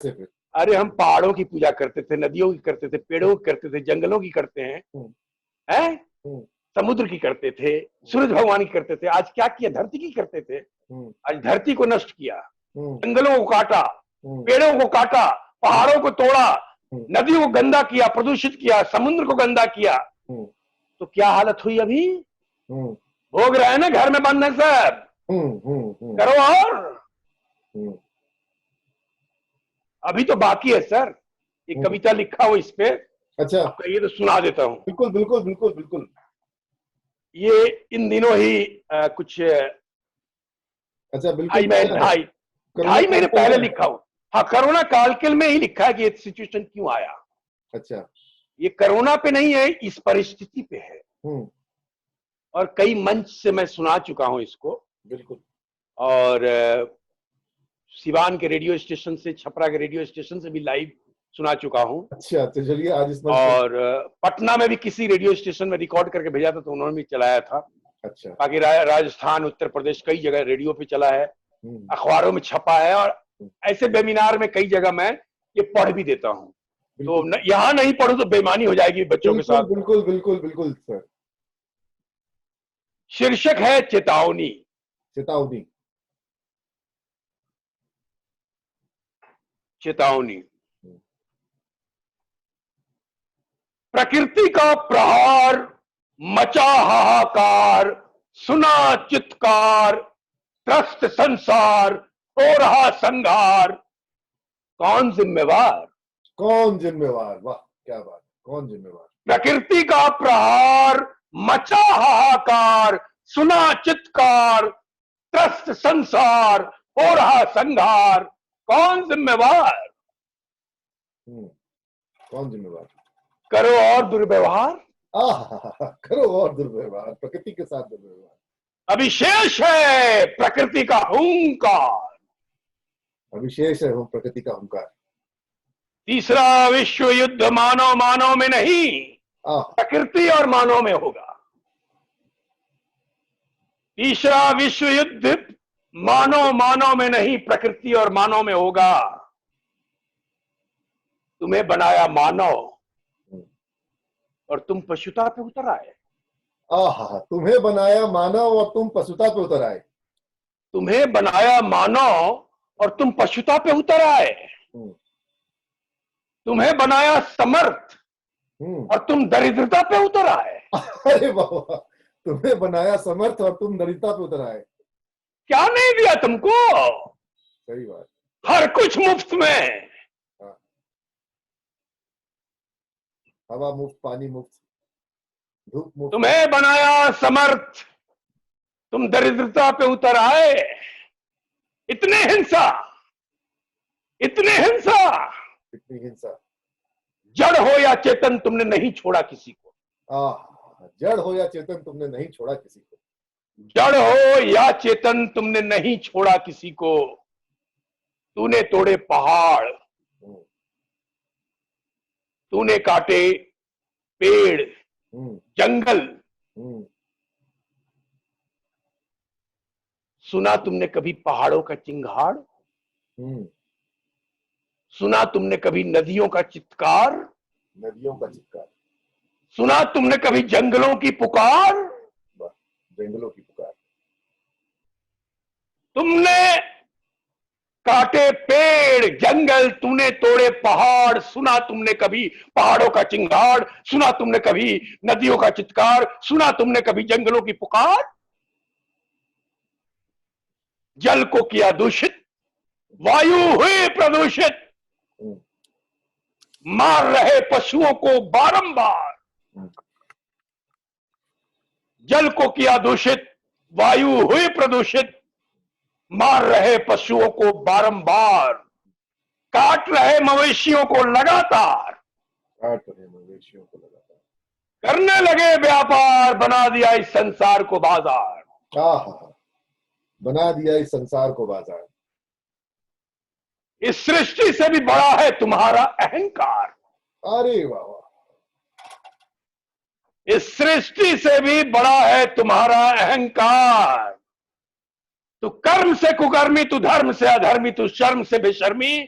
फिर? अरे हम पहाड़ों की पूजा करते थे, नदियों की करते थे, पेड़ों की करते थे, जंगलों की करते हैं, हैं? समुद्र की करते थे, सूरज भगवान की करते थे। आज क्या किया? धरती की करते थे। आज धरती को नष्ट किया, जंगलों को काटा, पेड़ों को काटा, पहाड़ों को तोड़ा, नदियों को गंदा किया, प्रदूषित किया, समुद्र को गंदा किया। तो क्या हालत हुई अभी? भोग रहे हैं ना घर में बंद है सब। करो और अभी तो बाकी है सर, एक कविता लिखा हो इस पे। अच्छा, आप कहिए तो सुना देता हूं। बिल्कुल बिल्कुल बिल्कुल बिल्कुल। ये इन दिनों ही कुछ अच्छा, बिल्कुल। ढाई महीने पहले लिखा हूं। हाँ, कोरोना काल में ही लिखा है कि ये सिचुएशन क्यों आया। अच्छा, ये कोरोना पे नहीं है, इस परिस्थिति पे है। और कई मंच से मैं सुना चुका हूं इसको। बिल्कुल। और सिवान के रेडियो स्टेशन से, छपरा के रेडियो स्टेशन से भी लाइव सुना चुका हूं। अच्छा, तो चलिए आज इस और पटना में भी किसी रेडियो स्टेशन में रिकॉर्ड करके भेजा था, तो उन्होंने भी चलाया था। अच्छा, बाकी राजस्थान, उत्तर प्रदेश, कई जगह रेडियो पे चला है, अखबारों में छपा है, और ऐसे वेबिनार में कई जगह मैं ये पढ़ भी देता हूं। तो यहाँ नहीं पढ़ू तो बेईमानी हो जाएगी बच्चों के साथ। बिल्कुल बिल्कुल बिल्कुल सर। शीर्षक है चेतावनी। चेतावनी। चेतावनी। प्रकृति का प्रहार, मचा हाहाकार, सुना चित्कार, त्रस्त संसार, हो रहा संघार, कौन जिम्मेवार? कौन जिम्मेवार? वाह, क्या बात, कौन जिम्मेवार? प्रकृति का प्रहार, मचा हाहाकार, सुना चित्कार, त्रस्त संसार, हो रहा संघार, कौन जिम्मेवार? कौन जिम्मेवार? करो और दुर्व्यवहार। करो और दुर्व्यवहार, प्रकृति के साथ दुर्व्यवहार। अविशेष है प्रकृति का हुंकार। अविशेष है प्रकृति का हुंकार। तीसरा विश्व युद्ध मानव मानव में नहीं, प्रकृति और मानव में होगा। तीसरा विश्व युद्ध मानव मानव में नहीं, प्रकृति और मानव में होगा। तुम्हें बनाया मानव और तुम पशुता पे उतर आए। तुम्हें बनाया मानव और तुम पशुता पे उतर आए। तुम्हें बनाया मानव और तुम पशुता पे उतर आए। तुम्हें बनाया समर्थ और तुम दरिद्रता पे उतर आए। अरे बाबा, तुम्हें बनाया समर्थ और तुम दरिद्रता पे उतर आए। क्या नहीं दिया तुमको? सही बात। हर कुछ मुफ्त में। हवा मुफ्त, पानी मुफ्त, धूप मुफ्त। तुम्हें बनाया समर्थ, तुम दरिद्रता पे उतर आए। इतने हिंसा, इतने हिंसा, इतनी हिंसा। जड़ हो या चेतन तुमने नहीं छोड़ा किसी को। जड़ हो या चेतन तुमने नहीं छोड़ा किसी को। जड़ हो या चेतन तुमने नहीं छोड़ा किसी को। तूने तोड़े पहाड़, तूने काटे पेड़, जंगल। सुना तुमने कभी पहाड़ों का चिंगाड़? सुना तुमने कभी नदियों का चित्कार? नदियों का चित्कार। सुना तुमने कभी जंगलों की पुकार? जंगलों की पुकार। तुमने काटे पेड़ जंगल, तूने तोड़े पहाड़। सुना तुमने कभी पहाड़ों का चिंगाड़? सुना तुमने कभी नदियों का चित्कार? सुना तुमने कभी जंगलों की पुकार? जल को किया दूषित, वायु हुई प्रदूषित, मार रहे पशुओं को बारंबार। जल को किया दूषित, वायु हुई प्रदूषित, मार रहे पशुओं को बारंबार। काट रहे मवेशियों को लगातार। काट रहे मवेशियों को लगातार। करने लगे व्यापार, बना दिया इस संसार को बाजार। बना दिया इस संसार को बाजार। इस सृष्टि से भी बड़ा है तुम्हारा अहंकार। अरे वाह, इस सृष्टि से भी बड़ा है तुम्हारा अहंकार। तू कर्म से कुकर्मी, तू धर्म से अधर्मी, तू शर्म से बेशर्मी,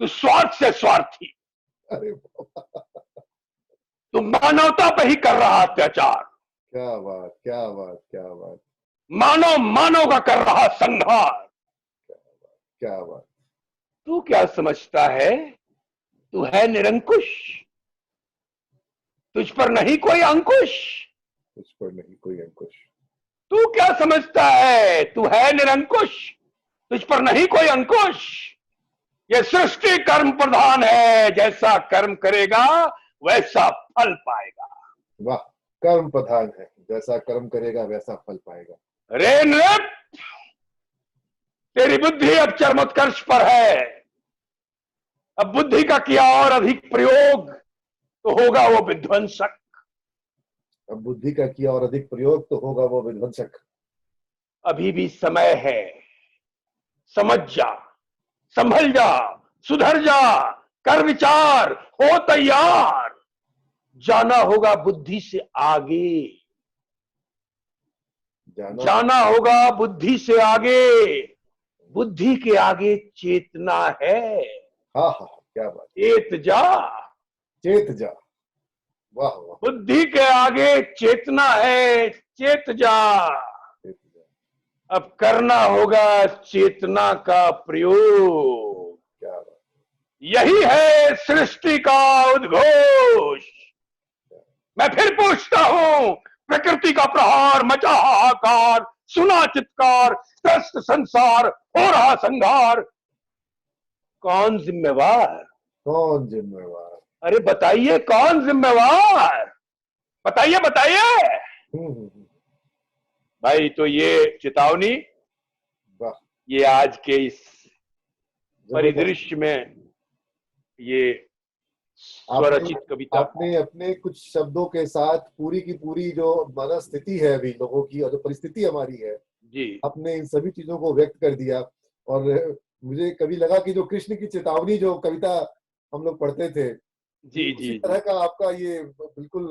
तू स्वार्थ से स्वार्थी, अरे बाबा, तू मानवता पे ही कर रहा अत्याचार, क्या बात, क्या बात, क्या बात, मानव मानव का कर रहा संहार। क्या बात। तू क्या समझता है, तू है निरंकुश, तुझ पर नहीं कोई अंकुश। तुझ पर नहीं कोई अंकुश। तू क्या समझता है, तू है निरंकुश, तुझ पर नहीं कोई अंकुश। ये सृष्टि कर्म प्रधान है, जैसा कर्म करेगा वैसा फल पाएगा। वाह, कर्म प्रधान है, जैसा कर्म करेगा वैसा फल पाएगा। रे नृप, तेरी बुद्धि अब चरमोत्कर्ष पर है। अब बुद्धि का किया और अधिक प्रयोग तो होगा वो विध्वंसक। अब बुद्धि का किया और अधिक प्रयोग तो होगा वो विध्वंसक। अभी भी समय है, समझ जा, संभल जा, सुधर जा, कर विचार, हो तैयार। जाना होगा बुद्धि से आगे, जाना होगा बुद्धि से आगे। बुद्धि के आगे चेतना है। हाँ हाँ, क्या बात। चेत जा, चेत जा। वाह वाह। बुद्धि के आगे चेतना है, चेत जा। चेत जा। अब करना होगा चेतना का प्रयोग। क्या बात। यही है सृष्टि का उद्घोष। मैं फिर पूछता हूं, प्रकृति का प्रहार, मचा हाहाकार, सुना चित्कार, त्रस्त संसार, हो रहा संघार। कौन जिम्मेवार? कौन जिम्मेवार? अरे बताइए कौन जिम्मेवार? बताइए बताइए हम्म। भाई। तो ये चेतावनी, वाह, ये आज के इस जबरदस्त। परिदृश्य में ये आपने स्वरचित कविता। आपने अपने कुछ शब्दों के साथ पूरी की पूरी जो मनस्थिति है अभी लोगों की और जो परिस्थिति हमारी है, जी आपने इन सभी चीजों को व्यक्त कर दिया। और मुझे कभी लगा कि जो कृष्ण की चेतावनी जो कविता हम लोग पढ़ते थे, जी उसी जी तरह जी का आपका ये बिल्कुल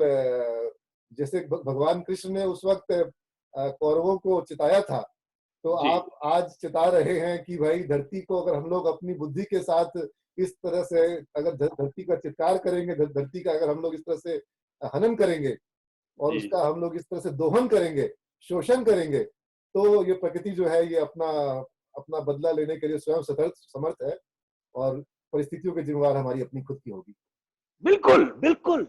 जैसे भगवान कृष्ण ने उस वक्त कौरवों को चिताया था, तो जी आप आज चिता रहे हैं कि भाई धरती को अगर हम लोग अपनी बुद्धि के साथ इस तरह से अगर धरती का चित्कार करेंगे, धरती का अगर हम लोग इस तरह से हनन करेंगे और जी उसका हम लोग इस तरह से दोहन करेंगे, शोषण करेंगे, तो ये प्रकृति जो है ये अपना अपना बदला लेने के लिए स्वयं समर्थ है और परिस्थितियों के जिम्मेवार हमारी अपनी खुद की होगी। बिल्कुल बिल्कुल।